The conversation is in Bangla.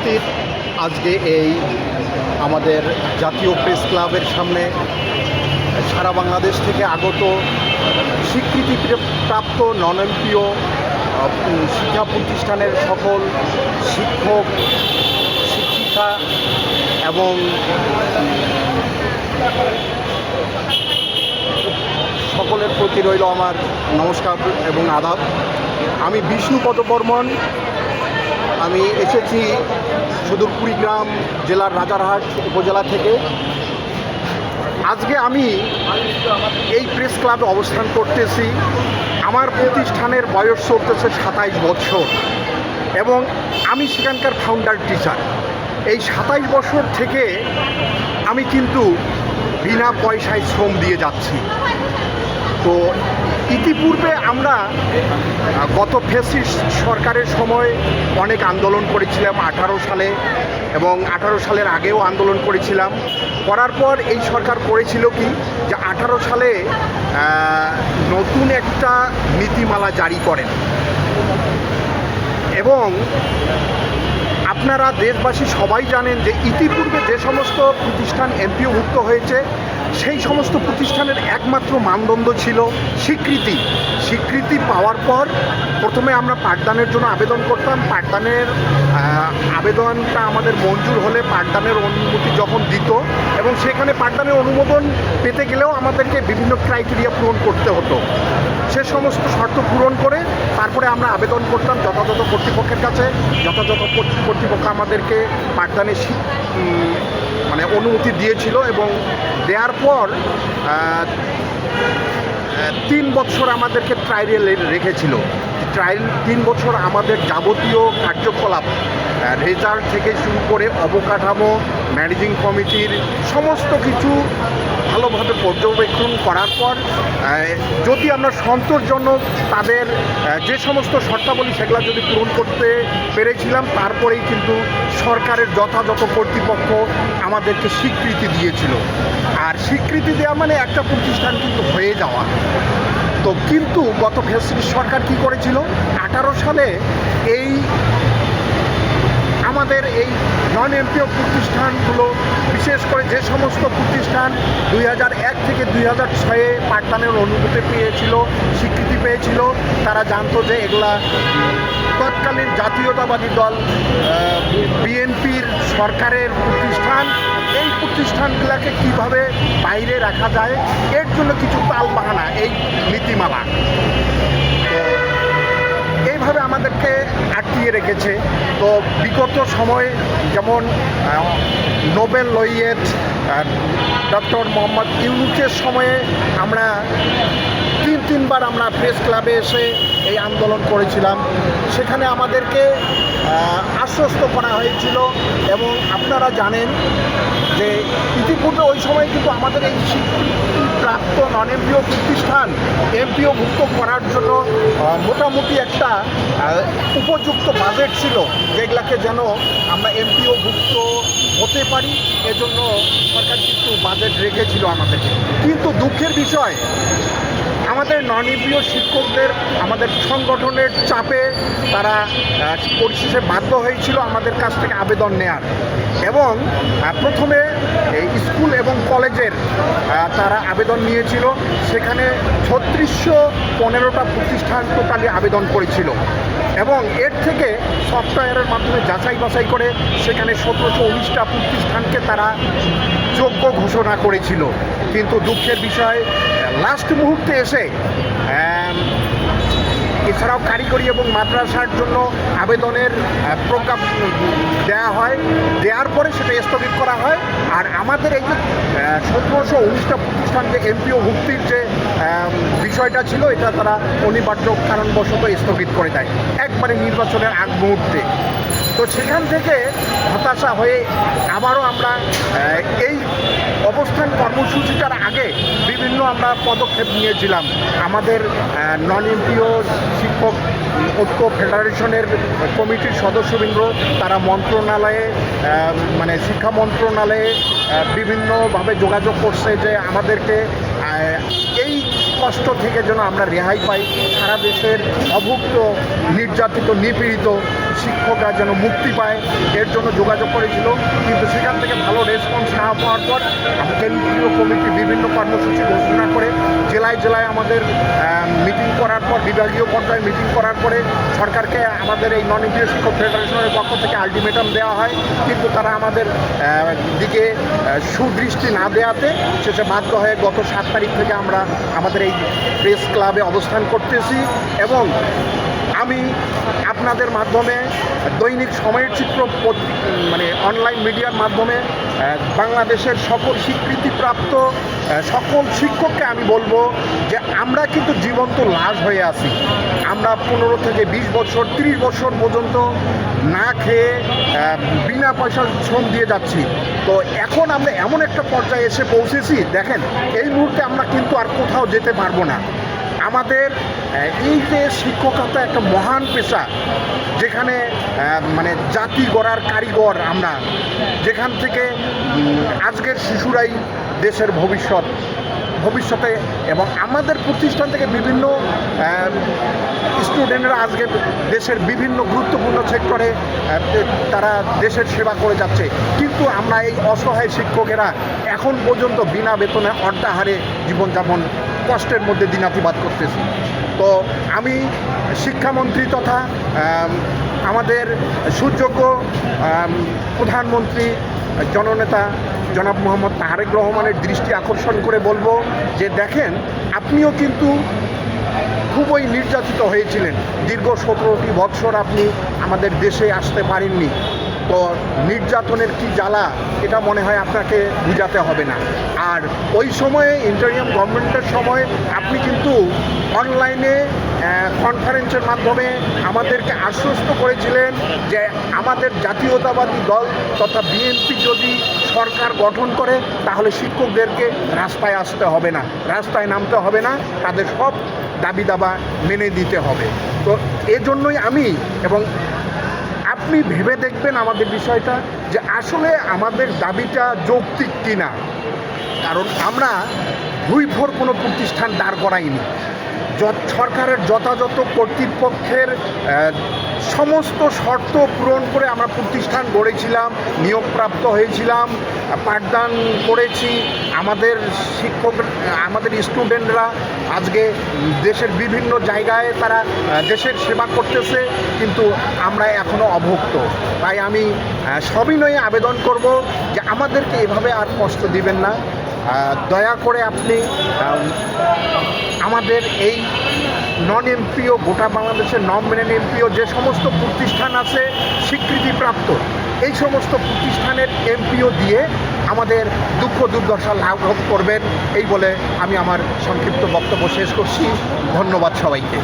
উপস্থিত আজকে এই আমাদের জাতীয় প্রেস ক্লাবের সামনে সারা বাংলাদেশ থেকে আগত স্বীকৃতিপ্রাপ্ত নন এমপিও শিক্ষা প্রতিষ্ঠানের সকল শিক্ষক শিক্ষিকা এবং সকলের প্রতি রইল আমার নমস্কার এবং আদাব। আমি বিষ্ণুপদ বর্মন। আমি এসেছি সুদূর কুড়িগ্রাম জেলার রাজারহাট উপজেলা থেকে। আজকে আমি এই প্রেস ক্লাবে অবস্থান করতেছি। আমার প্রতিষ্ঠানের বয়স চলতেছে 27 বছর এবং আমি সেখানকার ফাউন্ডার টিচার। এই 27 বছর থেকে আমি কিন্তু বিনা পয়সায় শ্রম দিয়ে যাচ্ছি। তো ইতিপূর্বে আমরা গত ফ্যাসিস্ট সরকারের সময় অনেক আন্দোলন করেছিলাম 18 সালে এবং 18 সালের আগেও আন্দোলন করেছিলাম। করার পর এই সরকার করেছিল কি যে 18 সালে নতুন একটা নীতিমালা জারি করেন এবং আপনারা দেশবাসী সবাই জানেন যে ইতিপূর্বে যে সমস্ত প্রতিষ্ঠান এমপিওভুক্ত হয়েছে সেই সমস্ত প্রতিষ্ঠানের একমাত্র মানদণ্ড ছিল স্বীকৃতি পাওয়ার পর প্রথমে আমরা পাঠদানের জন্য আবেদন করতাম। পাঠদানের আবেদনটা আমাদের মঞ্জুর হলে পাঠদানের অনুমতি যখন দিত এবং সেখানে পাঠদানের অনুমোদন পেতে গেলেও আমাদেরকে বিভিন্ন ক্রাইটেরিয়া পূরণ করতে হতো। সে সমস্ত শর্ত পূরণ করে তারপরে আমরা আবেদন করতাম যথাযথ কর্তৃপক্ষের কাছে। যথাযথ কর্তৃপক্ষ আমাদেরকে পাঠদানের অনুমতি দিয়েছিল এবং দেওয়ার পর 3 বছর আমাদেরকে ট্রায়ালে রেখেছিল। 3 বছর আমাদের যাবতীয় কার্যকলাপ রেজাল্ট থেকে শুরু করে অবকাঠামো ম্যানেজিং কমিটির সমস্ত কিছু ভালোভাবে পর্যবেক্ষণ করার পর যদি আমরা সন্তোষজনক তাদের যে সমস্ত শর্তাবলী সেগুলো যদি পূরণ করতে পেরেছিলাম তারপরেই কিন্তু সরকারের যথাযথ কর্তৃপক্ষ আমাদেরকে স্বীকৃতি দিয়েছিল। আর স্বীকৃতি দেওয়া মানে একটা প্রতিষ্ঠান কিন্তু হয়ে যাওয়া। তো কিন্তু গত ফ্যাসিস্ট সরকার কি করেছিল 18 সালে এই আমাদের এই নন এমপিও প্রতিষ্ঠানগুলো বিশেষ করে যে সমস্ত প্রতিষ্ঠান 2001 থেকে 2006 পাঠদানের অনুমতি পেয়েছিল স্বীকৃতি পেয়েছিল তারা জানতো যে এগুলা তৎকালীন জাতীয়তাবাদী দল বিএনপির সরকারের প্রতিষ্ঠান। এই প্রতিষ্ঠানগুলোকে কিভাবে বাইরে রাখা যায় এর জন্য কিছু তালবাহানা এই নীতিমালা এইভাবে আমাদেরকে আটকিয়ে রেখেছে। তো বিগত সময়ে যেমন নোবেল লরিয়েট ডক্টর মোহাম্মদ ইউনূসের সময়ে আমরা তিনবার আমরা প্রেস ক্লাবে এসে এই আন্দোলন করেছিলাম। সেখানে আমাদেরকে আশ্বস্ত করা হয়েছিল এবং আপনারা জানেন যে ইতিপূর্বে ওই সময় কিন্তু আমাদের এই প্রাপ্ত নন এমপিও প্রতিষ্ঠান এমপিওভুক্ত করার জন্য মোটামুটি একটা উপযুক্ত বাজেট ছিল যেগুলাকে যেন আমরা এমপিওভুক্ত হতে পারি এজন্য সরকার কিন্তু বাজেট রেখেছিল আমাদেরকে। কিন্তু দুঃখের বিষয় আমাদের নন এমপিও শিক্ষকদের আমাদের সংগঠনের চাপে তারা পরিশেষে বাধ্য হয়েছিল আমাদের কাছ থেকে আবেদন নেয়ার এবং প্রথমে স্কুল এবং কলেজের তারা আবেদন নিয়েছিল। সেখানে 3615টা প্রতিষ্ঠান টোটালি আবেদন করেছিল এবং এর থেকে সফটওয়্যারের মাধ্যমে যাচাই বাছাই করে সেখানে 1719টা প্রতিষ্ঠানকে তারা যোগ্য ঘোষণা করেছিল। কিন্তু দুঃখের বিষয় লাস্ট মুহূর্তে এসে এছাড়াও কারিগরি এবং মাদ্রাসার জন্য আবেদনের প্রজ্ঞা দেওয়া হয়, দেওয়ার পরে সেটা স্থগিত করা হয়। আর আমাদের এই যে 1719টা প্রতিষ্ঠান যে এমপিও ভুক্তির যে বিষয়টা ছিল এটা তারা অনিবার্য কারণবশত স্থগিত করে দেয় একবারে নির্বাচনের আগ মুহূর্তে। তো সেখান থেকে হতাশা হয়ে আবারও আমরা এই অবস্থান কর্মসূচিটার আগে বিভিন্ন আমরা পদক্ষেপ নিয়েছিলাম। আমাদের নন এমপিও শিক্ষক ঐক্য ফেডারেশনের কমিটির সদস্যবৃন্দ তারা মন্ত্রণালয়ে শিক্ষা মন্ত্রণালয়ে বিভিন্নভাবে যোগাযোগ করছে যে আমাদেরকে এই কষ্ট থেকে যেন আমরা রেহাই পাই। সারা দেশের অভুক্ত নির্যাতিত নিপীড়িত শিক্ষকরা যেন মুক্তি পায় এর জন্য যোগাযোগ করেছিল, কিন্তু সেখান থেকে ভালো রেসপন্স না পাওয়ার পর কেন্দ্রীয় কমিটি বিভিন্ন কর্মসূচি ঘোষণা করে জেলায় জেলায় আমাদের মিটিং করার পর, বিভাগীয় পর্যায়ে মিটিং করার পরে সরকারকে আমাদের এই নন এমপিও শিক্ষক ফেডারেশনের পক্ষ থেকে আলটিমেটাম দেওয়া হয়, কিন্তু তারা আমাদের দিকে সুদৃষ্টি না দেওয়াতে শেষে বাধ্য হয়ে গত 7 তারিখ থেকে আমরা আমাদের এই প্রেস ক্লাবে অবস্থান করতেছি। এবং আমি আপনাদের মাধ্যমে দৈনিক সময়ের চিত্র মানে অনলাইন মিডিয়ার মাধ্যমে বাংলাদেশের সকল স্বীকৃতিপ্রাপ্ত সকল শিক্ষককে আমি বলবো যে আমরা কিন্তু জীবন্ত লাশ হয়ে আছি। আমরা 15 থেকে 20 বছর 30 বছর পর্যন্ত না খেয়ে বিনা পয়সা শ্রম দিয়ে যাচ্ছি। তো এখন আমরা এমন একটা পর্যায়ে এসে পৌঁছেছি, দেখেন এই মুহূর্তে আমরা কিন্তু আর কোথাও যেতে পারবো না। আমাদের এই যে শিক্ষকতা একটা মহান পেশা, যেখানে মানে জাতি গড়ার কারিগর আমরা, যেখান থেকে আজকের শিশুরাই দেশের ভবিষ্যতে এবং আমাদের প্রতিষ্ঠান থেকে বিভিন্ন স্টুডেন্টরা আজকে দেশের বিভিন্ন গুরুত্বপূর্ণ সেক্টরে তারা দেশের সেবা করে যাচ্ছে, কিন্তু আমরা এই অসহায় শিক্ষকেরা এখন পর্যন্ত বিনা বেতনে অর্ধাহারে জীবনযাপন কষ্টের মধ্যে দিনাতিপাত করতেছি। তো আমি শিক্ষামন্ত্রী তথা আমাদের সুযোগ্য প্রধানমন্ত্রী জননেতা জনাব মোহাম্মদ তারেক রহমানের দৃষ্টি আকর্ষণ করে বলবো যে দেখেন, আপনিও কিন্তু খুবই নির্যাতিত হয়েছিলেন। দীর্ঘ 17টি বৎসর আপনি আমাদের দেশে আসতে পারেননি। তো নির্যাতনের কি জ্বালা এটা মনে হয় আপনাকে বুঝাতে হবে না। আর ওই সময়ে ইন্টারিয়াম গভর্নমেন্টের সময় আপনি কিন্তু অনলাইনে কনফারেন্সের মাধ্যমে আমাদেরকে আশ্বস্ত করেছিলেন যে আমাদের জাতীয়তাবাদী দল তথা বিএনপি যদি সরকার গঠন করে তাহলে শিক্ষকদেরকে রাস্তায় আসতে হবে না, রাস্তায় নামতে হবে না, তাদের সব দাবি দাবা মেনে দিতে হবে। তো এজন্যই আমি এবং আপনি ভেবে দেখবেন আমাদের বিষয়টা যে আসলে আমাদের দাবিটা যৌক্তিক কিনা। কারণ আমরা ভুইফোর কোনো প্রতিষ্ঠান দাঁড় করাইনি। সরকারের যথাযথ কর্তৃপক্ষের সমস্ত শর্ত পূরণ করে আমরা প্রতিষ্ঠান গড়েছিলাম, নিয়োগপ্রাপ্ত হয়েছিলাম, পাঠদান করেছি। আমাদের শিক্ষক, আমাদের স্টুডেন্টরা আজকে দেশের বিভিন্ন জায়গায় তারা দেশের সেবা করতেছে, কিন্তু আমরা এখনও অভুক্ত। তাই আমি সবিনয়ে আবেদন করব যে আমাদেরকে এভাবে আর কষ্ট দিবেন না। দয়া করে আপনি আমাদের এই নন এমপিও, গোটা বাংলাদেশের নন এমপিও যে সমস্ত প্রতিষ্ঠান আছে স্বীকৃতিপ্রাপ্ত, এই সমস্ত প্রতিষ্ঠানের এমপিও দিয়ে আমাদের দুঃখ দুর্দশা লাঘব করবেন, এই বলে আমি আমার সংক্ষিপ্ত বক্তব্য শেষ করছি। ধন্যবাদ সবাইকে।